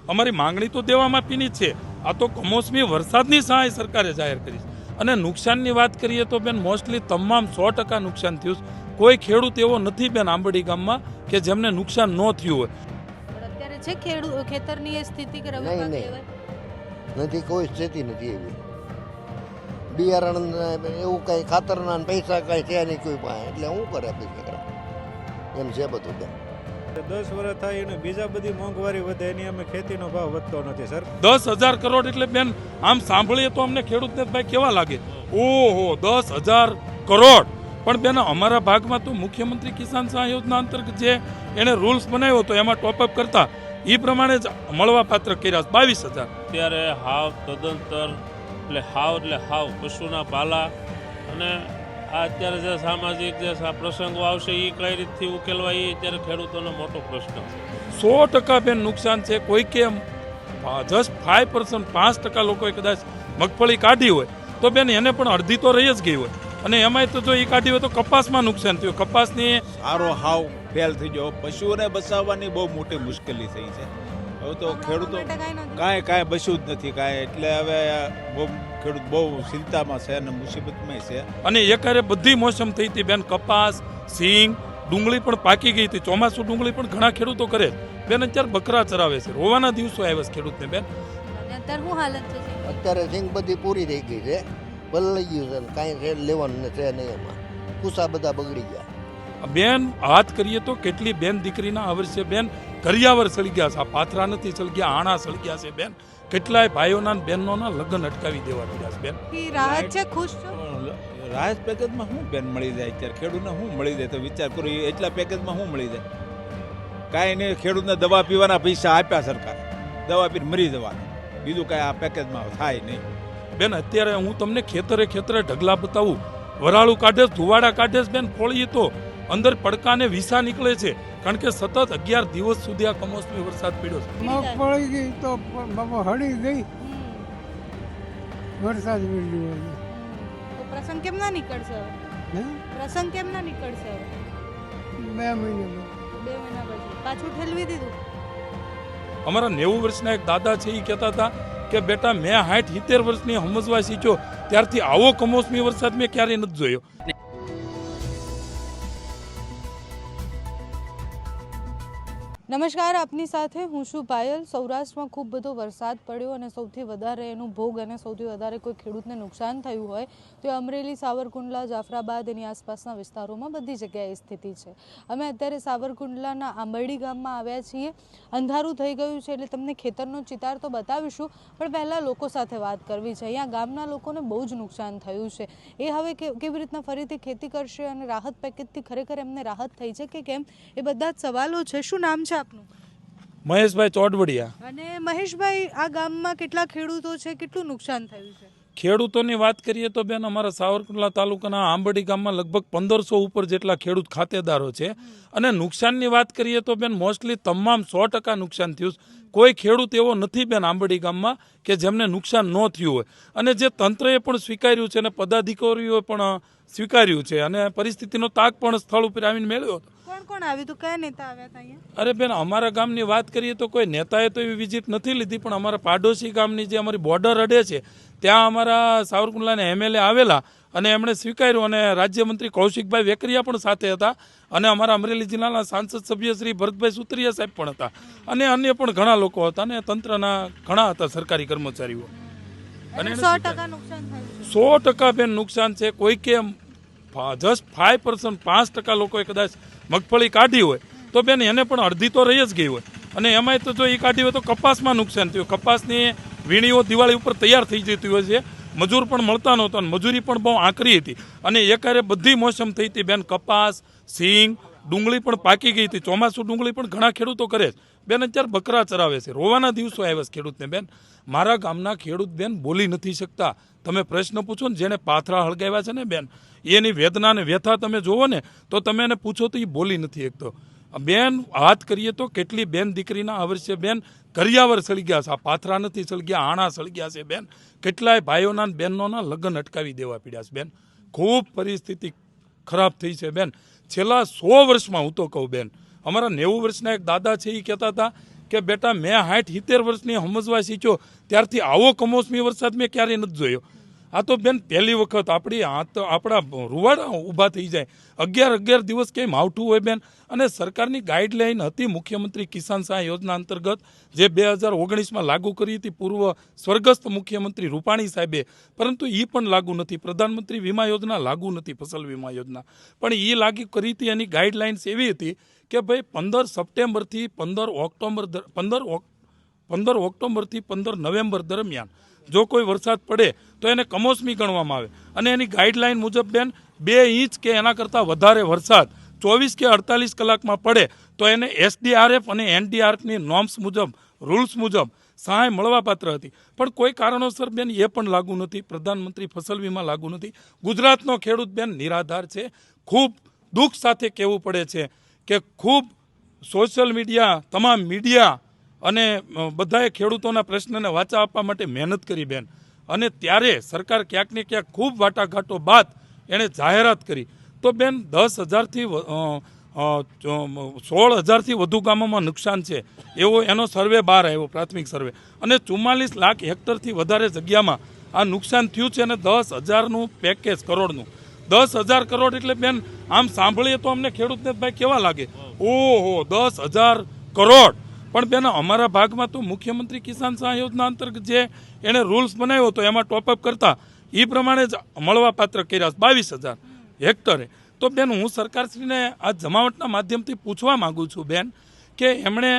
અમારી માંગણી તો દેવા માફીની જ છે. આ તો કમોસમી વરસાદની સહાય સરકારે જાહેર કરી છે. અને નુકસાનની વાત કરીએ તો બેન મોસ્ટલી તમામ 100% નુકસાન થયું. કોઈ ખેડૂત એવો નથી બેન આંબડી ગામમાં કે જેમને નુકસાન ન થયું હોય. અત્યારે છે ખેતરની એ સ્થિતિ કે રવિ પાક લેવાય નથી, કોઈ સ્થિતિ નથી એવી. બિયારણ એવું કઈ ખાતરના પૈસા કઈ છે નહીં કોઈ પાસે, એટલે શું કરે બીજા એમ છે બધું બેન. 10 વર્ષ થાય અને બીજા બધી મોંઘવારી વધે એની અમે ખેતીનો ભાવ વધતો નથી સર. 10,000 કરોડ એટલે બેન આમ સાંભળીએ તો અમને ખેડૂતને ભાઈ કેવા લાગે, ઓહો 10,000 કરોડ. પણ બેન અમારા ભાગમાં તો મુખ્યમંત્રી કિસાન સહાય યોજના અંતર્ગત જે એને રૂલ્સ બનાવ્યો હતો એમાં ટોપઅપ કરતા એ પ્રમાણે જ મળવા પાત્ર કર્યા 22,000. અત્યારે હાવ તદંતર એટલે હાવ પશુના પાલા અને આ અત્યારે જે સામાજિક જે પ્રસંગો આવશે એ કઈ રીતથી ઉકેલવા એ અત્યારે ખેડૂતોનો મોટો પ્રશ્ન છે. 100% બેન નુકસાન છે. કોઈ કે જસ્ટ 5%, 5% લોકોએ કદાચ મગફળી કાઢી હોય તો બેન એને પણ અડધી તો રહી જ ગઈ હોય. અને એમાંય તો જો એ કાઢી હોય તો કપાસમાં નુકસાન થયું. કપાસની સારો હાવ ફેલ થઈ ગયો. પશુઓને બચાવવાની બહુ મોટી મુશ્કેલી થઈ છે. હવે તો ખેડૂતો કાંઈ બચ્યું જ નથી કાંઈ, એટલે હવે ખેડૂત બહુ ચિંતામાં છે અને મુસીબતમાં છે. અને એકારે બધી મોસમ થઈ હતી બેન. કપાસ, સિંગ, ડુંગળી પણ પાકી ગઈ હતી. ચોમાસું ડુંગળી પણ ઘણા ખેડૂતો કરે બેન. અત્યારે બકરા ચરાવે છે. રોવાના દિવસો આવ્યા છે ખેડૂતને બેન. અત્યારે શું હાલત છે? અત્યારે સિંગ બધી પૂરી થઈ ગઈ છે, બદલાઈ ગયું છે, કાંઈ છે લેવાનું છે નહીં. એમાં કુસા બધા બગડી ગયા બેન. વાત કરીએ તો કેટલી બેન દીકરીના આ વર્ષે બેન કરિયાવર સળી ગયા છે. આ પાથરા નથી સળી ગયા, આણા સળી ગયા છે બેન. કેટલાય ભાઈઓના બહેનોના લગ્ન અટકાવી દેવા પડ્યા છે બેન. રાહત છે, ખુશ છો? રાહત પેકેજમાં શું બેન મળી જાય? અત્યારે ખેડૂતને શું મળી જાય તો વિચાર કરો. એટલા પેકેજમાં શું મળી જાય? કાંઈ નહીં. ખેડૂતને દવા પીવાના પૈસા આપ્યા સરકાર, દવા પીને મરી જવાનું, બીજું કાંઈ આ પેકેજમાં થાય નહીં બેન. અત્યારે હું તમને ખેતરે ઢગલા બતાવું. વરાળું કાઢે, ધુવાડા કાઢે બેન. ફોળીએ તો અંદર પડકાને વિસા નીકળે છે. કારણ કે સતત 11 દિવસ સુધી આ કમોસમી વરસાદ પડ્યો છે. મગફળી ગઈ તો બાબા હળી ગઈ, વરસાદ પડ્યો. તો પ્રસંગ કેમ ના નીકળશે હવે? પ્રસંગ કેમ ના નીકળશે હવે? 2 મહિના 2 મહિના પછી પાછું ઠેલવી દીધું. અમારા 90 વર્ષના એક દાદા છે એ કહેતા હતા કે બેટા મેં 60-70 વર્ષની સમજવા શીખ્યો ત્યારથી આવો કમોસમી વરસાદ મેં ક્યારેય નથી જોયો. નમસ્કાર, આપની સાથે હું છું પાયલ. સૌરાષ્ટ્રમાં ખૂબ બધો વરસાદ પડ્યો અને સૌથી વધારે એનું ભોગ અને સૌથી વધારે કોઈ ખેડૂતને નુકસાન થયું હોય તો અમરેલી, સાવરકુંડલા, જાફરાબાદ એની આસપાસના વિસ્તારોમાં બધી જગ્યાએ સ્થિતિ છે. અમે અત્યારે સાવરકુંડલાના આંબરડી ગામમાં આવ્યા છીએ. અંધારું થઈ ગયું છે એટલે તમને ખેતરનો ચિતાર તો બતાવીશું, પણ પહેલાં લોકો સાથે વાત કરવી છે. અહીંયા ગામના લોકોને બહુ જ નુકસાન થયું છે. એ હવે કેવી રીતના ફરીથી ખેતી કરશે અને રાહત પેકેજથી ખરેખર એમને રાહત થઈ છે કે કેમ, એ બધા જ સવાલો છે. શું નામ છે આપનું? મહેશભાઈ ચોડવડિયા. અને મહેશભાઈ, આ ગામમાં કેટલા ખેડૂતો છે, કેટલું નુકસાન થયું છે? ખેડૂતોની વાત કરીએ તો બેન અમારા સાવરકુંડલા તાલુકાના આંબરડી ગામમાં લગભગ 1500 ઉપર જેટલા ખેડૂત ખાતેદારો છે. અને નુકસાનની વાત કરીએ તો બેન મોસ્ટલી તમામ 100% નુકસાન થયું. કોઈ ખેડૂત એવો નથી બેન આંબરડી ગામમાં કે જેમને નુકસાન ન થયું હોય. અને જે તંત્રએ પણ સ્વીકાર્યું છે અને પદાધિકારીઓએ પણ સ્વીકાર્યું છે અને પરિસ્થિતિનો તાગ પણ સ્થળ ઉપર આવીને મેળવ્યો હતો. કોણ આવ્યું હતું? કયા નેતા આવ્યા હતા અહીંયા? અરે બેન, અમારા ગામની વાત કરીએ તો કોઈ નેતાએ તો એવી વિઝિટ નથી લીધી, પણ અમારા પાડોશી ગામની જે અમારી બોર્ડર અડે છે ત્યાં અમારા સાવરકુંડલાના MLA આવેલા અને એમણે સ્વીકાર્યું. અને રાજ્યમંત્રી કૌશિકભાઈ વેકરિયા પણ સાથે હતા અને અમારા અમરેલી જિલ્લાના સાંસદ સભ્ય શ્રી ભરતભાઈ સુતરિયા સાહેબ પણ હતા અને અન્ય પણ ઘણા લોકો હતા અને તંત્રના ઘણા હતા સરકારી કર્મચારીઓ. અને 100% નુકસાન થયું છે. 100% બેન નુકસાન છે. કોઈ કે જસ્ટ 5%, 5% લોકોએ કદાચ મગફળી કાઢી હોય તો બેન એને પણ અડધી તો રહી જ ગઈ હોય. અને એમાંય તો જો એ કાઢી હોય તો કપાસમાં નુકસાન થયું. કપાસની વીણીઓ દિવાળી ઉપર તૈયાર થઈ જતી હોય છે. મજૂર પણ મળતા નહોતા અને મજૂરી પણ બહુ આકરી હતી. અને એકારે બધી મોસમ થઈ હતી બેન. કપાસ, સિંગ, ડુંગળી પણ પાકી ગઈ હતી. ચોમાસું ડુંગળી પણ ઘણા ખેડૂતો કરે છે બેન. અત્યારે બકરા ચરાવે છે. રોવાના દિવસો આવ્યા છે ખેડૂતને બેન. મારા ગામના ખેડૂત બેન બોલી નથી શકતા. તમે પ્રશ્ન પૂછો ને, જેને પાથરા હળગાવ્યા છે ને બેન, એની વેદના ને વ્યથા તમે જોવો ને તો તમે એને પૂછો તો એ બોલી નથી શકતો બેન. વાત કરીએ તો કેટલી બેન દીકરીના આ વર્ષે બેન કરિયાવર સળી ગયા છે. આ પાથરા નથી સળી ગયા, આણા સળી ગયા છે બેન. કેટલાય ભાઈઓના બહેનોના લગ્ન અટકાવી દેવા પડ્યા છે બેન. ખૂબ પરિસ્થિતિ ખરાબ થઈ છે બેન. છેલ્લા 100 વર્ષમાં હું તો કહું બેન, અમારા 90 વર્ષના એક દાદા છે એ કહેતા હતા કે બેટા મેં 60-70 વર્ષની સમજવા શીખ્યો ત્યારથી આવો કમોસમી વરસાદ મેં ક્યારેય નથી જોયો. આ તો બેન પહેલી વખત આપણા રૂવાડા ઊભા થઈ જાય. 11 દિવસ કેમ માવઠું હોય બેન. અને સરકારની ગાઈડલાઈન હતી મુખ્યમંત્રી કિસાન સહાય યોજના અંતર્ગત જે 2019માં લાગુ કરી હતી પૂર્વ સ્વર્ગસ્થ મુખ્યમંત્રી રૂપાણી સાહેબે, પરંતુ એ પણ લાગુ નથી. પ્રધાનમંત્રી વીમા યોજના લાગુ નથી, ફસલ વીમા યોજના પણ એ લાગુ કરી હતી. એની ગાઈડલાઇન્સ એવી હતી કે ભાઈ 15 સપ્ટેમ્બરથી 15 ઓક્ટોબરથી 15 નવેમ્બર દરમિયાન જો કોઈ વરસાદ પડે તો એને કમોસમી ગણવામાં આવે. અને એની ગાઈડલાઈન મુજબ બેન 2 ઇંચ કે એના કરતાં વધારે વરસાદ 24 કે 48 કલાકમાં પડે તો એને SDRF અને NDRFની નોર્મ્સ મુજબ, રૂલ્સ મુજબ સહાય મળવાપાત્ર હતી. પણ કોઈ કારણોસર બેન એ પણ લાગુ નથી. પ્રધાનમંત્રી ફસલ વીમા લાગુ નથી. ગુજરાતનો ખેડૂત બેન નિરાધાર છે. ખૂબ દુઃખ સાથે કહેવું પડે છે કે ખૂબ સોશિયલ મીડિયા, તમામ મીડિયા અને બધાએ ખેડૂતોના પ્રશ્નને વાચા આપવા માટે મહેનત કરી બેન. અને ત્યારે સરકાર ક્યાંક ને ક્યાંક ખૂબ વાટાઘાટો બાદ એણે જાહેરાત કરી તો બેન 10,000થી 16,000થી વધુ ગામોમાં નુકસાન છે એવો એનો સર્વે બહાર આવ્યો, પ્રાથમિક સર્વે. અને 44 લાખ હેક્ટરથી વધારે જગ્યામાં આ નુકસાન થયું છે. અને 10,000નું પેકેજ, કરોડનું 10,000 કરોડ એટલે બેન આમ સાંભળીએ તો અમને ખેડૂતને ભાઈ કેવા લાગે, ઓહો 10,000 કરોડ. પણ બેન અમારા ભાગમાં તો મુખ્યમંત્રી કિસાન સહાય યોજના અંતર્ગત જે એણે રૂલ્સ બનાવ્યો હતો એમાં ટોપઅપ કરતા એ પ્રમાણે જ મળવાપાત્ર કર્યા 22,000 હેક્ટરે. તો બેન હું સરકારશ્રીને આ જમાવટના માધ્યમથી પૂછવા માગું છું બેન કે એમણે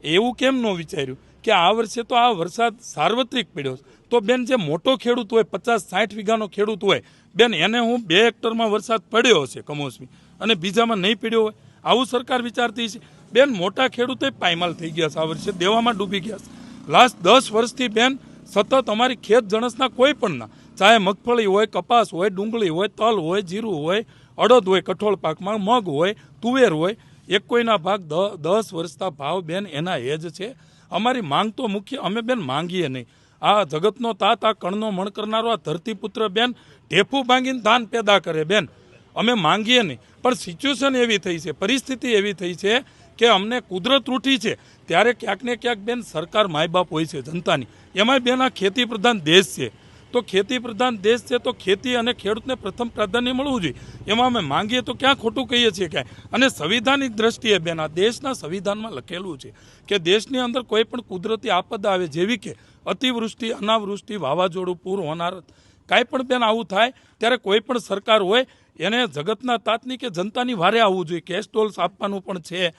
એવું કેમ ન વિચાર્યું કે આ વર્ષે તો આ વરસાદ સાર્વત્રિક પડ્યો. તો બેન જે મોટો ખેડૂત હોય, 50-60 વીઘાનો ખેડૂત હોય બેન, એને હું 2 હેક્ટરમાં વરસાદ પડ્યો હશે કમોસમી અને બીજામાં નહીં પડ્યો હોય, આવું સરકાર વિચારતી છે. બેન મોટા ખેડૂતો પાયમાલ થઈ ગયા છે, આ વર્ષે દેવામાં ડૂબી ગયા છે. લાસ્ટ 10 વર્ષથી બેન સતત અમારી ખેત જણસના કોઈ પણના, ચાહે મગફળી હોય, કપાસ હોય, ડુંગળી હોય, તલ હોય, જીરું હોય, અડદ હોય, કઠોળ પાકમાં મગ હોય, તુવેર હોય, એક કોઈના ભાગ 10 વર્ષના ભાવ બેન એના એ જ છે. અમારી માંગ તો મુખ્ય અમે બેન માંગીએ નહીં. આ જગતનો તાત, આ કણનો મણ કરનારો આ ધરતીપુત્ર બેન ઢેફું ભાંગીને ધાન પેદા કરે બેન. અમે માંગીએ નહીં, પણ સિચ્યુએશન એવી થઈ છે, પરિસ્થિતિ એવી થઈ છે કે અમને કુદરત રૂઠી છે. ત્યારે ક્યાંક ને ક્યાંક બેન સરકાર માય બાપ હોય છે જનતાની. એમાંય બેન આ ખેતી પ્રધાન દેશ છે. તો ખેતી પ્રધાન દેશ છે તો ખેતી અને ખેડૂતને પ્રથમ પ્રાધાન્ય મળવું જોઈએ. એમાં અમે માંગીએ તો ક્યાં ખોટું કહીએ છીએ કાંઈ. અને સંવિધાનિક દ્રષ્ટિએ બેન આ દેશના સંવિધાનમાં લખેલું છે કે દેશની અંદર કોઈ પણ કુદરતી આપદા આવે જેવી કે અતિવૃષ્ટિ, અનાવૃષ્ટિ, વાવાઝોડું, પૂર, હોનારત, કાંઈ પણ બેન આવું થાય ત્યારે કોઈ પણ સરકાર હોય એને જગતના તાતની કે જનતાની વારે આવવું જોઈએ. કેશ ટોલ્સ આપવાનું પણ છે,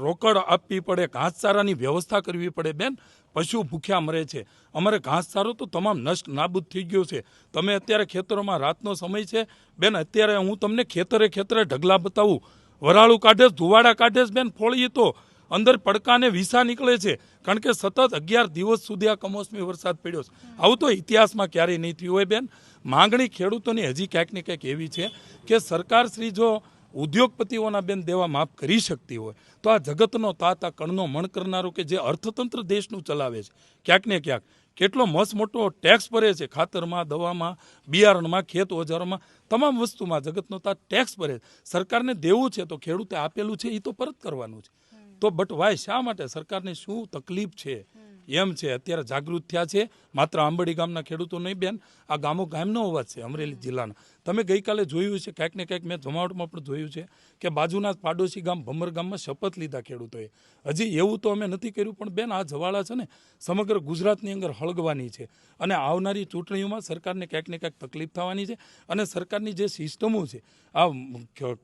રોકડ આપવી પડે, ઘાસચારાની વ્યવસ્થા કરવી પડે બેન. પશુ ભૂખ્યા મરે છે. અમારે ઘાસચારો તો તમામ નષ્ટ નાબૂદ થઈ ગયો છે. તમે અત્યારે ખેતરોમાં રાતનો સમય છે બેન, અત્યારે હું તમને ખેતરે ઢગલા બતાવું, વરાળું કાઢે, ધુવાડા કાઢે બેન, ફોળીએ તો અંદર પડકાને વિસા નીકળે છે. કારણ કે સતત 11 દિવસ સુધી આ કમોસમી વરસાદ પડ્યો છે. આવું તો ઇતિહાસમાં ક્યારેય નહીં થયું હોય બેન. માંગણી ખેડૂતોની હજી ક્યાંક ને ક્યાંક એવી છે કે સરકાર શ્રી જો ઉદ્યોગપતિઓના બેન દેવા માફ કરી શકતી હોય તો આ જગતનો તાત, આ કણનો મણ કરનારો કે જે અર્થતંત્ર દેશનું ચલાવે છે, ક્યાંક ને ક્યાંક કેટલો મસ્ત મોટો ટેક્સ ભરે છે, ખાતરમાં, દવામાં, બિયારણમાં, ખેત ઓજારોમાં, તમામ વસ્તુમાં જગતનો તાત ટેક્સ ભરે છે. સરકારને દેવું છે તો ખેડૂતે આપેલું છે એ તો પરત કરવાનું છે. તો બટ વાય શા માટે સરકારને શું તકલીફ છે એમ છે. અત્યારે જાગૃત થયા છે. માત્ર આંબડી ગામના ખેડૂતો નહીં બેન, આ ગામનો અવાજ છે અમરેલી જિલ્લાના. તમે ગઈકાલે જોયું છે ક્યાંક ને ક્યાંક, મેં જમાવટમાં પણ જોયું છે કે બાજુના પાડોશી ગામ ભમર ગામમાં શપથ લીધા ખેડૂતોએ. હજી એવું તો અમે નથી કર્યું, પણ બેન આ જવાળા છે ને સમગ્ર ગુજરાતની અંદર હળગવાની છે. અને આવનારી ચૂંટણીઓમાં સરકારને ક્યાંક ને ક્યાંક તકલીફ થવાની છે. અને સરકારની જે સિસ્ટમો છે, આ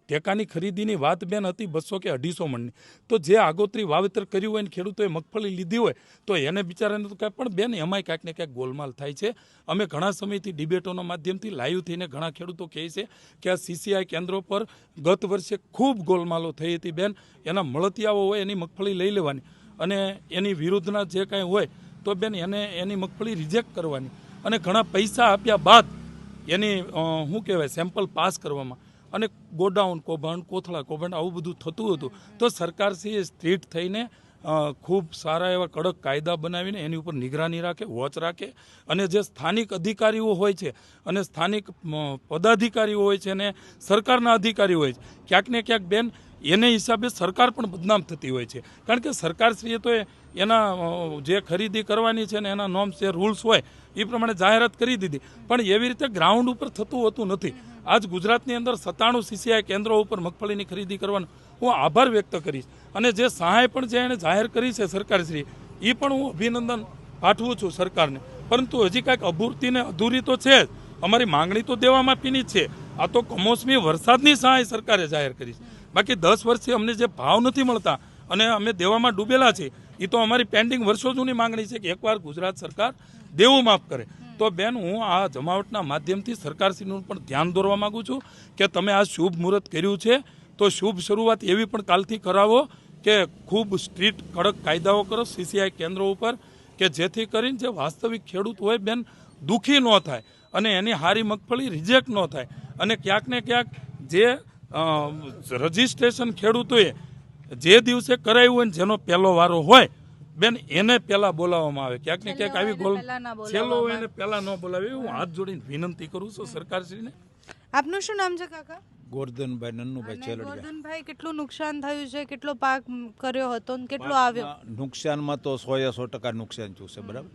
ટેકાની ખરીદીની વાત બેન હતી 200 કે 250 મણની, તો જે આગોતરી વાવેતર કર્યું હોય ને ખેડૂતોએ મગફળી લીધી હોય તો એને બિચારાને તો કાંઈ, પણ બેન એમાંય ક્યાંક ને ક્યાંક ગોલમાલ થાય છે. અમે ઘણા સમયથી ડિબેટોના માધ્યમથી લાઈવ થઈને ઘણા ખેડૂતો કહે છે કે આ CCI કેન્દ્રો પર ગત વર્ષે ખૂબ ગોલમાલો થઈ હતી બેન. એના મળતિયાઓ હોય એની મગફળી લઈ લેવાની અને એની વિરુદ્ધના જે કાંઈ હોય તો બેન એની મગફળી રિજેક્ટ કરવાની અને ઘણા પૈસા આપ્યા બાદ એની શું કહેવાય સેમ્પલ પાસ કરવામાં અને ગોડાઉન કૌભાંડ, કોથળા કૌભાંડ આવું બધું થતું હતું. તો સરકારશ્રીએ સ્ટ્રીટ થઈને ખૂબ સારા એવા કડક કાયદા બનાવીને એની ઉપર નિગરાની રાખે, વોચ રાખે. અને જે સ્થાનિક અધિકારીઓ હોય છે અને સ્થાનિક પદાધિકારીઓ હોય છે અને સરકારના અધિકારીઓ હોય છે, ક્યાંક ને ક્યાંક બેન એને હિસાબે સરકાર પણ બદનામ થતી હોય છે. કારણ કે સરકારશ્રીએ તો એના જે ખરીદી કરવાની છે ને એના નોર્મ્સ જે રૂલ્સ હોય એ પ્રમાણે જાહેરાત કરી દીધી, પણ એવી રીતે ગ્રાઉન્ડ ઉપર થતું હોતું નથી. આજ ગુજરાતની અંદર 97 CCI કેન્દ્રો ઉપર મગફળીની ખરીદી કરવાનો હું આભાર વ્યક્ત કરીશ. અને જે સહાય પણ જે એણે જાહેર કરી છે સરકારશ્રી, એ પણ હું અભિનંદન પાઠવું છું સરકારને. પરંતુ હજી કાંઈક અભૂરતી ને અધૂરી તો છે જ. અમારી માંગણી તો દેવા માફીની જ છે. આ તો કમોસમી વરસાદની સહાય સરકારે જાહેર કરી છે. બાકી 10 વર્ષથી અમને જે ભાવ નથી મળતા અને અમે દેવામાં ડૂબેલા છીએ, એ તો અમારી પેન્ડિંગ વર્ષો જૂની માંગણી છે કે એકવાર ગુજરાત સરકાર દેવું માફ કરે. તો બેન, હું આ જમાવટના માધ્યમથી સરકારશ્રીનું પણ ધ્યાન દોરવા માંગુ છું કે તમે આ શુભ મુહૂર્ત કર્યું છે તો શુભ શરૂઆત એવી પણ કાલથી કરાવો કે ખૂબ સ્ટ્રીક્ટ કડક કાયદાઓ કરો CCI કેન્દ્રો ઉપર, કે જેથી કરીને જે વાસ્તવિક ખેડૂત હોય બેન દુઃખી ન થાય અને એની હારી મગફળી રિજેક્ટ ન થાય. અને ક્યાંક ને ક્યાંક જે રજિસ્ટ્રેશન ખેડૂતોએ જે દિવસે કરાવ્યું હોય ને જેનો પહેલો વારો હોય બેન એને પહેલા બોલાવવામાં આવે. ક્યાંક ને ક્યાંક આવી ગોલ છેલ્લો હોય એને પહેલા ન બોલાવે. હું હાથ જોડીને વિનંતી કરું છું સરકારશ્રીને. આપનું શું નામ છે કાકા? ગોરધનભાઈ નન્નુભાઈ અને ચેલડિયા. ગોરધનભાઈ, કેટલું નુકસાન થયું છે? કેટલો પાક કર્યો હતો ને કેટલો આવ્યો? નુકસાનમાં તો 100% નુકસાન થયું છે, બરાબર.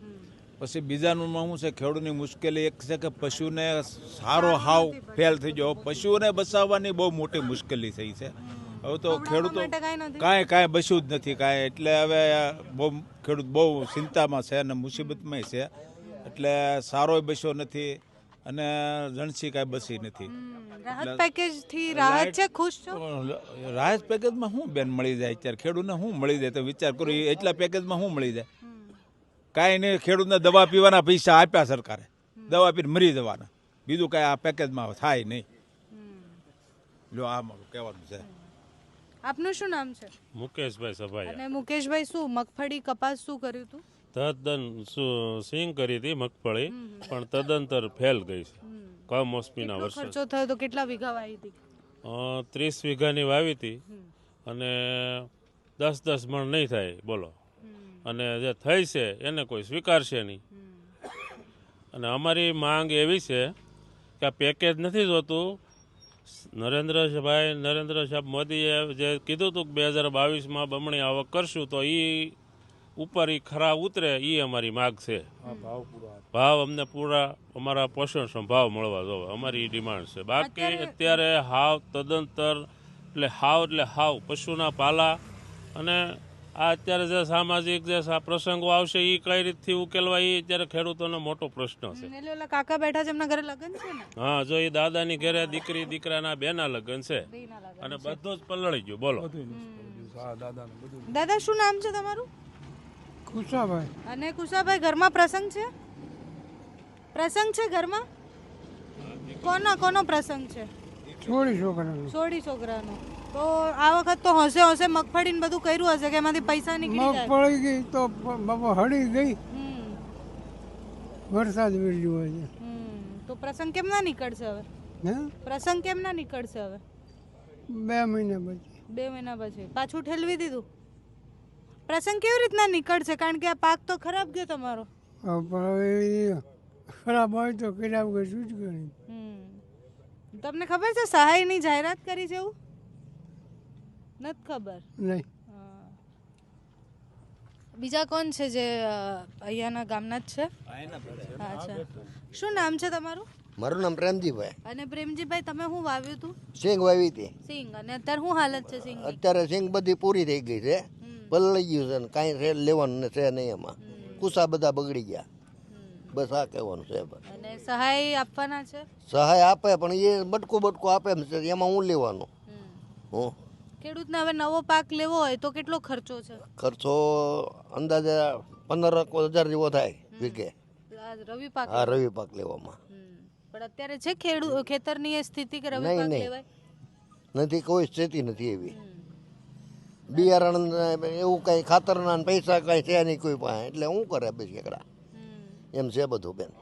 પછી બીજાનું શું છે, ખેડૂતની મુશ્કેલી એક છે કે પશુને સારો હાવ ફેલ થઈ ગયો. પશુઓને બચાવવાની બહુ મોટી મુશ્કેલી થઈ છે. હવે તો ખેડૂતો કાંઈ બસ્યું જ નથી કાંઈ. એટલે હવે બહુ ખેડૂત બહુ ચિંતામાં છે અને મુસીબતમાં છે. એટલે સારોય બસ્યો નથી અને જણસી કાંઈ બસી નથી. રાહત પેકેજ થી રાહત છે? ખુશ છો? રાહત પેકેજમાં શું બેન મળી જાય અત્યારે ખેડૂતને? શું મળી જાય તો વિચાર કરો. એટલા પેકેજમાં શું મળી જાય? કાંઈ નહીં. ખેડૂતને દવા પીવાના પૈસા આપ્યા સરકારે, દવા પીને મરી જવાના. બીજું કાંઈ આ પેકેજમાં થાય નહીં. જો આ મારું કહેવાનું છે. આપનું શું નામ છે? મુકેશભાઈ સભાયા. અને મુકેશભાઈ, શું મગફળી કપાસ શું કર્યું હતું? તદ્દન સિંગ કરી હતી મગફળી, પણ તદ્દનતર ફેલ ગઈ છે કમોસમીના કેટલો વર્ષે. ખર્ચો થયો તો? કેટલા વીઘા વાવી હતી? 30 વીઘાની વાવી હતી અને 10 મણ નહીં થાય બોલો. અને જે થઈ છે એને કોઈ સ્વીકારશે નહીં. અને અમારી માંગ એવી છે કે આ પેકેજ નથી જોતું. નરેન્દ્ર સાહેબ મોદીએ જે કીધું હતું કે 2022માં બમણી આવક કરશું, તો એ ઉપર ખરા ઉતરે એ અમારી માગ છે. ભાવ અમને પૂરા અમારા પોષણ ભાવ મળવા જોવે, અમારી ડિમાન્ડ છે. બાકી અત્યારે તદ્દનતર એટલે હાવ પશુના પાલા. અને આ અત્યારે જે સામાજિક જે પ્રસંગો આવશે એ કઈ રીતથી ઉકેલવા એ અત્યારે ખેડૂતોનો મોટો પ્રશ્ન છે. ઓલા કાકા બેઠા છે, એમના ઘરે લગ્ન છે ને? હા, જો એ દાદાની ઘરે દીકરી દીકરાના બેના લગ્ન છે અને બધું જ પલળી ગયું. બોલો દાદા, શું નામ છે તમારું? ખુશાભાઈ. અને કુશાભાઈ, ઘરમાં પ્રસંગ છે? પ્રસંગ છે ઘરમાં? કોનો પ્રસંગ છે? છોડી છોકરાનું. સોડી છોકરાનો. તો આ વખત તો હોંશે મગફળી ને બધું કર્યું હશે કે એમાંથી પૈસા નીકળી જાય? મગફળી ગઈ તો બાપા હળી ગઈ. હમ. વરસાદ વીર્યું હોય છે. તો પ્રસંગ કેમ ના નીકળશે હવે? હે પ્રસંગ કેમ ના નીકળશે હવે? 2 મહિના પછી. 2 મહિના પછી પાછું ઠેલવી દીધું? પ્રસંગ કેવી રીતના નીકળશે? કારણ કે આ પાક તો ખરાબ ગયો તમારો. પણ હવે ખરાબ હોય તો કર્યા વગર શું જ કરી. તમને ખબર છે સહાયની જાહેરાત કરી છે? એવું નથી ખબર? નહીં. બીજા કોણ છે જે અહીંયાના ગામના જ છે? અચ્છા. શું નામ છે તમારું? મારું નામ પ્રેમજીભાઈ. અને પ્રેમજીભાઈ, તમે શું વાવ્યું હતું? સિંગ વાવી હતી. સિંગ. અને અત્યારે શું હાલત છે સિંગ? અત્યારે સિંગ બધી પૂરી થઈ ગઈ છે, પલળી ગયું છે ને કાંઈ લેવાનું છે નહીં એમાં. કુસા બધા બગડી ગયા. બસ આ કહેવાનું છે. અને સહાય આપવાના છે? સહાય આપે પણ એ બટકું આપે એમ છે, એમાં હું લેવાનું? હું ખેડૂતને હવે નવો પાક લેવો હોય તો કેટલો ખર્ચો છે? ખર્ચો અંદાજે 15,000 જેવો થાય વીઘે. રવિ પાક? હા, રવિ પાક લેવામાં. પણ અત્યારે છે ખેતરની એ સ્થિતિ કે રવિ પાક લેવાય? નથી, કોઈ સ્થિતિ નથી એવી. બિયારણ એવું કઈ ખાતરના પૈસા કઈ છે નહીં કોઈ પાસે, એટલે શું કરે પછી એકડા એમ છે બધું બેન.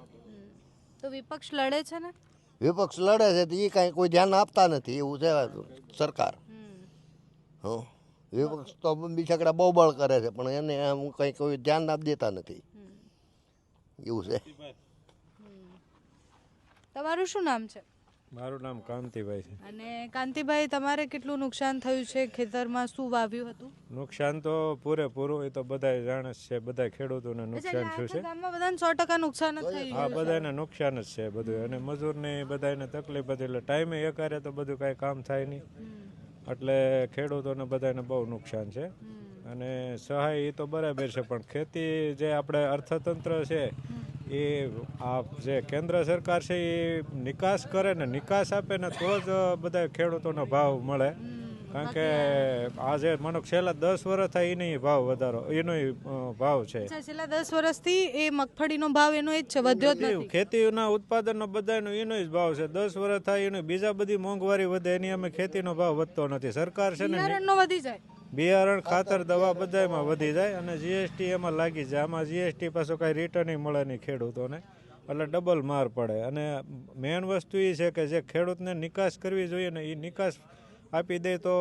તો વિપક્ષ લડે છે ને? વિપક્ષ લડે છે તો એ કાંઈ કોઈ ધ્યાન આપતા નથી એવું છે સરકાર. હં, વિપક્ષ તો બિચારા બહુ કરે છે પણ એને આમ કંઈ કોઈ ધ્યાન દેતા નથી એવું છે. તમારું શું નામ છે? મારું નામ કાંતિભાઈ છે. અને કાંતિભાઈ, તમારે કેટલું નુકસાન થયું છે? ખેતરમાં શું વાવ્યું હતું? નુકસાન તો પૂરેપૂરું એ તો બધાય જાણે જ છે, બધા ખેડૂતોને નુકસાન થયું છે. ગામમાં બધાને 100% નુકસાન જ થયું હા, બધાને નુકસાન જ છે બધું, અને મજૂરને બધાને તકલીફ હતી, એટલે ટાઈમે એકારે તો બધું કાંઈ કામ થાય નહીં, એટલે ખેડૂતોને બધાને બહુ નુકસાન છે. અને સહાય એ તો બરાબર છે, પણ ખેતી જે આપણે અર્થતંત્ર છે એ આ જે કેન્દ્ર સરકાર છે એ નિકાસ કરે ને નિકાસ આપે ને તો જ બધા ખેડૂતોનો ભાવ મળે. કારણ કે આ જે મનો છેલ્લા 10 વર્ષ થાય એનો ભાવ વધારો, એનો ભાવ છે. છેલ્લા 10 વર્ષથી એ મગફળીનો ભાવ એનો એ જ છે, વધ્યો જ નથી. ખેતીના ઉત્પાદનનો બધાનો એનો જ ભાવ છે. 10 વર્ષ થાય એનો બીજા બધી મોંઘવારી વધે એની અમે ખેતીનો ભાવ વધતો નથી. સરકાર છે ને બિયારણનો વધી જાય, બિયારણ, ખાતર, દવા બધામાં વધી જાય, અને જીએસટી એમાં લાગી જાય. આમાં જીએસટી પાછું કાંઈ રિટર્ન મળે નહીં ખેડૂતોને, એટલે ડબલ માર પડે. અને મેઇન વસ્તુ એ છે કે જે ખેડૂતને નિકાસ કરવી જોઈએ ને એ નિકાસ આપી દે તો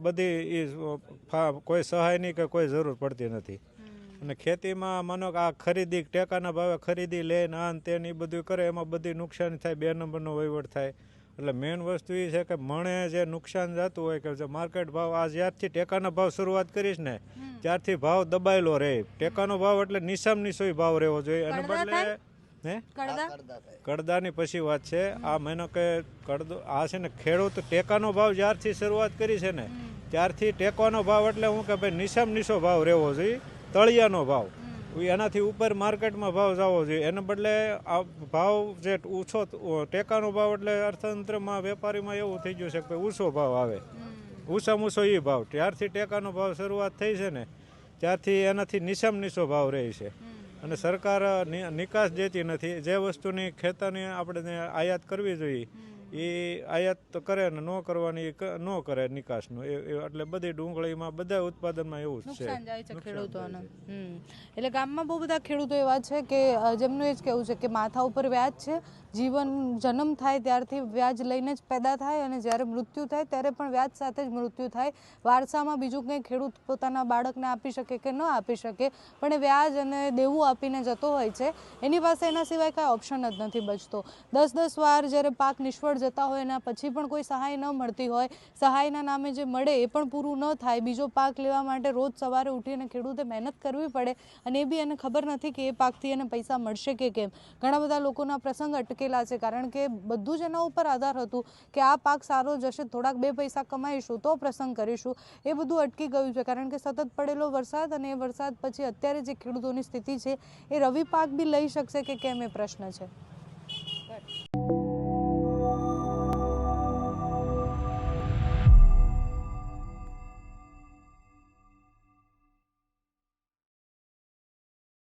બધી એ કોઈ સહાયની કે કોઈ જરૂર પડતી નથી. અને ખેતીમાં માનો કે આ ખરીદી ટેકાના ભાવે ખરીદી લે ને આ તે એ બધું કરે, એમાં બધી નુકસાન થાય, 2 નંબરનો વહીવટ થાય. એટલે મેઇન વસ્તુ એ છે કે મણે જે નુકસાન જતું હોય કે જે માર્કેટ ભાવ આ જ્યારથી ટેકાના ભાવ શરૂઆત કરીશ ને ત્યારથી ભાવ દબાયેલો રહે. ટેકાનો ભાવ એટલે નિશામ નિશોય ભાવ રહેવો જોઈએ. અને બદલે કડદાની પછી વાત છે આ મહિનો કે કડદો આ છે ને ખેડૂત ટેકાનો ભાવ જ્યારથી શરૂઆત કરી છે ને ત્યારથી ટેકાનો ભાવ એટલે હું કે ભાઈ નિશામ નિશો ભાવ રહેવો જોઈએ, તળિયાનો ભાવ. એનાથી ઉપર માર્કેટમાં ભાવ જવો જોઈએ. એને બદલે આ ભાવ જે ઓછો ટેકાનો ભાવ એટલે અર્થતંત્રમાં વેપારીમાં એવું થઈ ગયું છે કે ઓછો ભાવ આવે, ઓછામાં ઓછો એ ભાવ. ત્યારથી ટેકાનો ભાવ શરૂઆત થઈ છે ને ત્યારથી એનાથી નિશામ નિશો ભાવ રહે છે. અને સરકાર નિકાસ દેતી નથી. જે વસ્તુની ખેતરની આપણે આયાત કરવી જોઈએ એ આયાત તો કરે ને ન કરવાની ન કરે નિકાસનું. એટલે બધી ડુંગળીમાં બધા ઉત્પાદનમાં એવું જ છે, નુકસાન જાય છે ખેડૂતોને. એટલે ગામમાં બહુ બધા ખેડૂતો એવા છે કે જેમનું એ જ કહેવું છે કે માથા ઉપર વ્યાજ છે. જીવન જન્મ થાય ત્યારથી વ્યાજ લઈને જ પેદા થાય, અને જ્યારે મૃત્યુ થાય ત્યારે પણ વ્યાજ સાથે જ મૃત્યુ થાય. વારસામાં બીજું કંઈ ખેડૂત પોતાના બાળકને આપી શકે કે ન આપી શકે, પણ એ વ્યાજ અને દેવું આપીને જતો હોય છે. એની પાસે એના સિવાય કાંઈ ઓપ્શન જ નથી બચતો. 10 વાર જ્યારે પાક નિષ્ફળ જતા હોય એના પછી પણ કોઈ સહાય ન મળતી હોય, સહાયના નામે જે મળે એ પણ પૂરું ન થાય. બીજો પાક લેવા માટે રોજ સવારે ઉઠીને ખેડૂતે મહેનત કરવી પડે, અને એ બી એને ખબર નથી કે એ પાકથી એને પૈસા મળશે કે કેમ. ઘણા બધા લોકોના પ્રસંગ અટકેલા છે, કારણ કે બધું જ એના ઉપર આધાર હતું કે આ પાક સારો જશે, થોડાક 2 પૈસા કમાઈશું તો પ્રસંગ કરીશું. એ બધું અટકી ગયું છે, કારણ કે સતત પડેલો વરસાદ, અને એ વરસાદ પછી અત્યારે જે ખેડૂતોની સ્થિતિ છે એ રવિ પાક બી લઈ શકશે કે કેમ એ પ્રશ્ન છે.